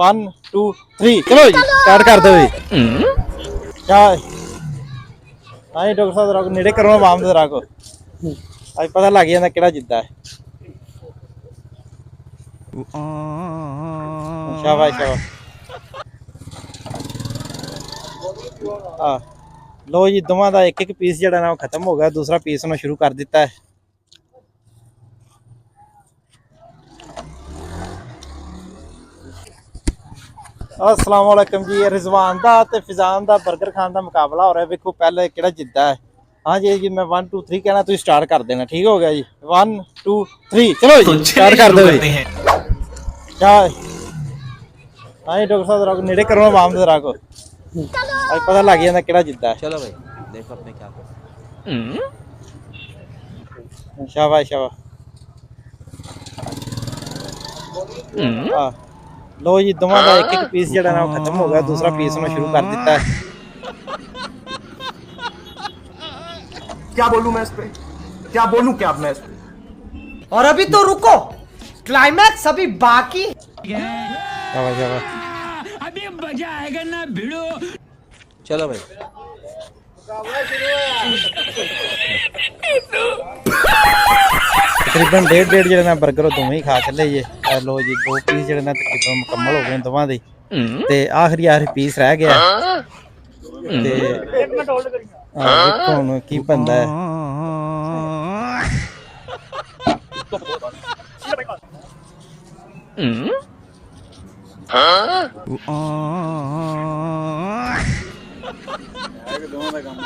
1 2 3 चलो जी स्टार्ट कर दो जी क्या हाँ डॉक्टर साहब जरा नेड़े करो आवाम जरा को अज पता लग जाता केड़ा जिद्दा है शाबाश शाबाश हाँ लो जी दोवां दा एक पीस जिहड़ा ना खत्म हो गया दूसरा पीस उन्होंने शुरू कर दिता है अस्सलाम वालेकुम जी रिजवान दा ते फिजान दा बर्गर खान दा मुकाबला हो रहा है देखो पहले केड़ा जिद्दा है हाँ जी मैं 1 2 3 कहना तुम स्टार्ट कर देना ठीक हो गया जी 1 2 3 चलो जी स्टार्ट कर दो जी क्या हाँ जी डॉक्टर साहब जरा नेड़े करो आवाम जरा को अज पता लग जाता केड़ा जिद्दा है चलो भाई देखो अपने क्या कर शाबाश शाबाश हाँ लो जी दोवां दा एक पीस जिहड़ा ना खत्म हो गया दूसरा पीस उन्होंने शुरू कर दिता है क्या बोलूं मैं इस पे क्या बोलूं क्या मैं इस पे और अभी तो रुको क्लाइमैक्स अभी बाकी शाबाश शाबाश अभी मजा आएगा ना भिड़ो। चलो भाई तकरीबन डेढ़ जेह्ड़े ना बर्गर ओह् दोवें ही खा चले जे लो जी दो पीस जेह्ड़े ना तकरीबन मुकम्मल हो गए दोवां दे ते आखिरी पीस रह गया ते देखो हुण की बनदा है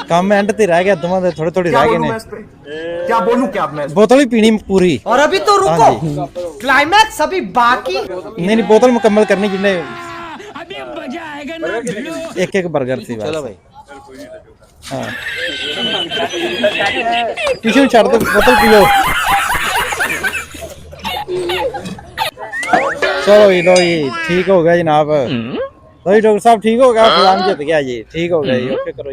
काम एंड ते रह गया दोवां दे थोड़े थोड़े क्या रह गए बोलूं ने मैं इस पे क्या बोलूं क्या मैं इस पे बोतल भी पीनी पूरी और अभी तो रुको क्लाइमैक्स अभी बाकी नहीं बोतल मुकम्मल करनी जिन्हें अभी मजा आएगा ना भिड़ो। एक बर्गर थी चलो बस भाई हाँ ट्यूशन छड़ दो बोतल पियो चलो जी लो जी ठीक हो गया जनाब लो जी डॉक्टर साहब ठीक हो गया फिजान जित गया जी ठीक हो गया जी ओके करो